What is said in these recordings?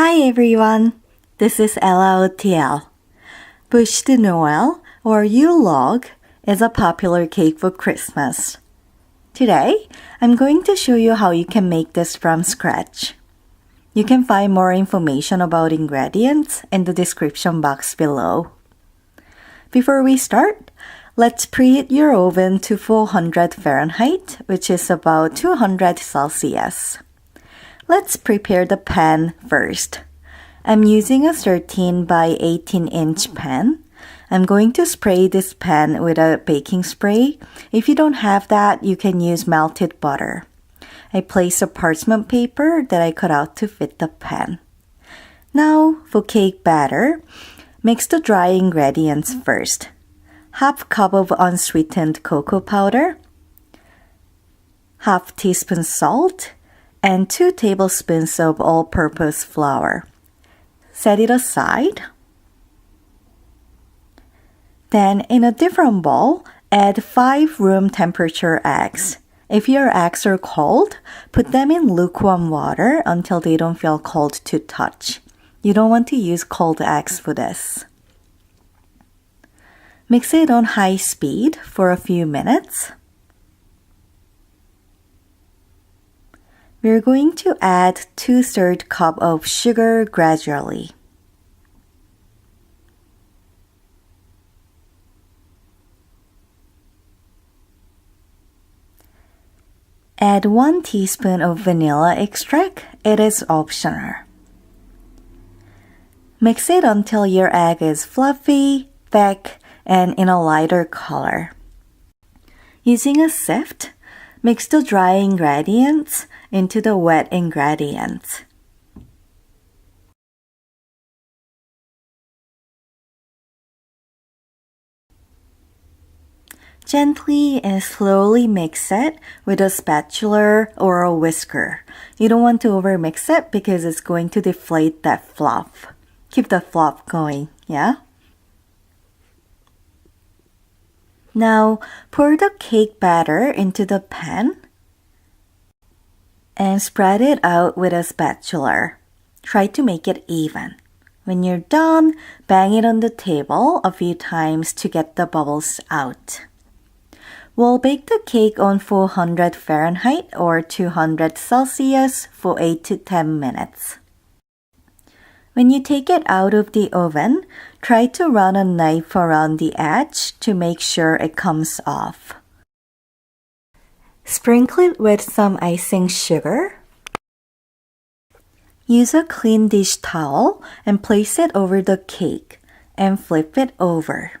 Hi everyone, this is Ella OTL. Bûche de Noël, or Yule Log, is a popular cake for Christmas. Today, I'm going to show you how you can make this from scratch. You can find more information about ingredients in the description box below. Before we start, let's preheat your oven to 400 Fahrenheit, which is about 200 Celsius. Let's prepare the pan first. I'm using a 13 by 18 inch pan. I'm going to spray this pan with a baking spray. If you don't have that, you can use melted butter. I place a parchment paper that I cut out to fit the pan. Now, for cake batter, mix the dry ingredients first. Half cup of unsweetened cocoa powder, half teaspoon salt, and 2 tablespoons of all-purpose flour. Set it aside. Then, in a different bowl, add 5 room temperature eggs. If your eggs are cold, put them in lukewarm water until they don't feel cold to touch. You don't want to use cold eggs for this. Mix it on high speed for a few minutes. We're going to add 2/3 cup of sugar gradually. Add 1 teaspoon of vanilla extract. It is optional. Mix it until your egg is fluffy, thick, and in a lighter color. Using a sift, mix the dry ingredients into the wet ingredients. Gently and slowly mix it with a spatula or a whisker. You don't want to overmix it because it's going to deflate that fluff. Keep the fluff going, yeah? Now, pour the cake batter into the pan and spread it out with a spatula. Try to make it even. When you're done, bang it on the table a few times to get the bubbles out. We'll bake the cake on 400 Fahrenheit or 200 Celsius for 8 to 10 minutes. When you take it out of the oven, try to run a knife around the edge to make sure it comes off. Sprinkle it with some icing sugar. Use a clean dish towel and place it over the cake and flip it over.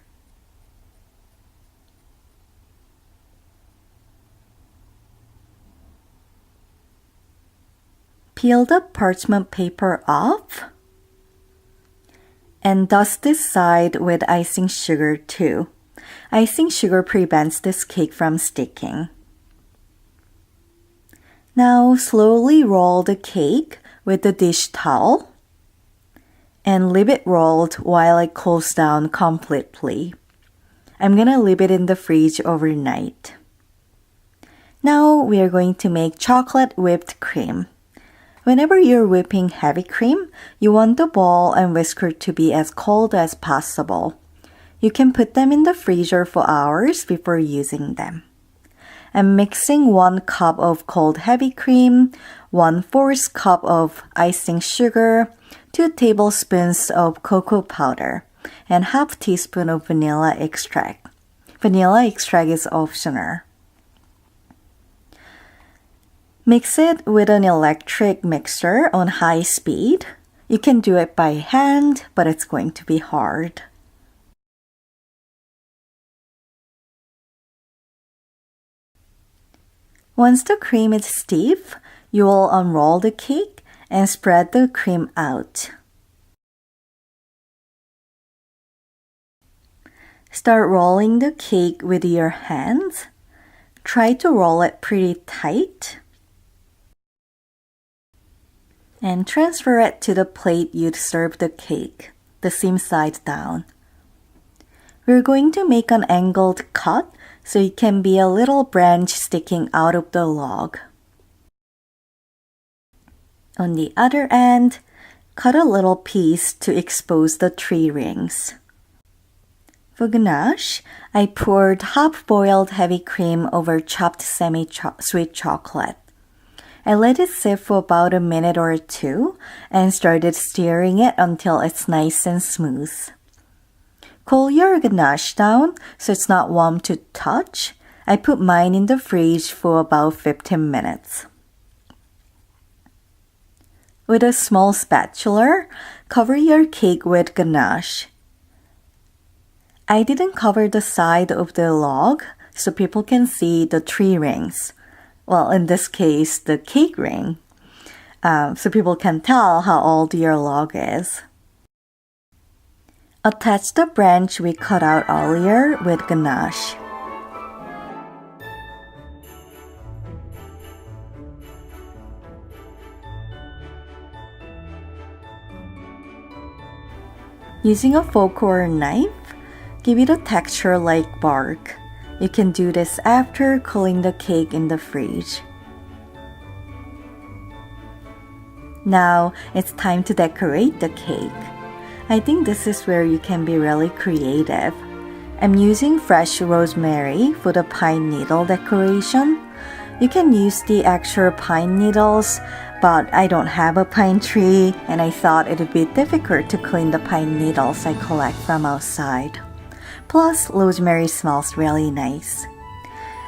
Peel the parchment paper off and dust this side with icing sugar too. Icing sugar prevents this cake from sticking. Now slowly roll the cake with the dish towel and leave it rolled while it cools down completely. I'm gonna leave it in the fridge overnight. Now we are going to make chocolate whipped cream. Whenever you're whipping heavy cream, you want the bowl and whisker to be as cold as possible. You can put them in the freezer for hours before using them. I'm mixing 1 cup of cold heavy cream, 1/4 cup of icing sugar, 2 tablespoons of cocoa powder, and half teaspoon of vanilla extract. Vanilla extract is optional. Mix it with an electric mixer on high speed. You can do it by hand, but it's going to be hard. Once the cream is stiff, you will unroll the cake and spread the cream out. Start rolling the cake with your hands. Try to roll it pretty tight. And transfer it to the plate you'd serve the cake, the same side down. We're going to make an angled cut so it can be a little branch sticking out of the log. On the other end, cut a little piece to expose the 3 rings. For ganache, I poured half-boiled heavy cream over chopped semi-sweet chocolate. I let it sit for about a minute or 2 and started stirring it until it's nice and smooth. Cool your ganache down so it's not warm to touch. I put mine in the fridge for about 15 minutes. With a small spatula, cover your cake with ganache. I didn't cover the side of the log so people can see the 3 rings. Well, in this case, the cake ring. So people can tell how old your log is. Attach the branch we cut out earlier with ganache. Using a fork or a knife, give it a texture like bark. You can do this after cooling the cake in the fridge. Now, it's time to decorate the cake. I think this is where you can be really creative. I'm using fresh rosemary for the pine needle decoration. You can use the actual pine needles, but I don't have a pine tree and I thought it would be difficult to clean the pine needles I collect from outside. Plus, rosemary smells really nice.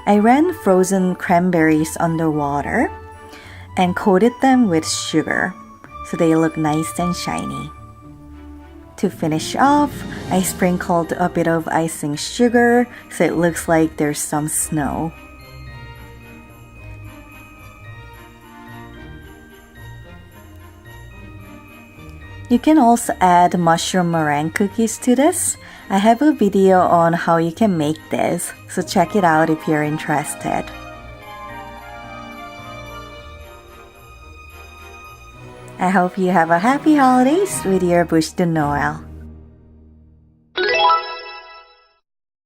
I ran frozen cranberries under water and coated them with sugar so they look nice and shiny. To finish off, I sprinkled a bit of icing sugar so it looks like there's some snow. You can also add mushroom meringue cookies to this. I have a video on how you can make this, so check it out if you're interested. I hope you have a happy holidays with your Bûche de Noël.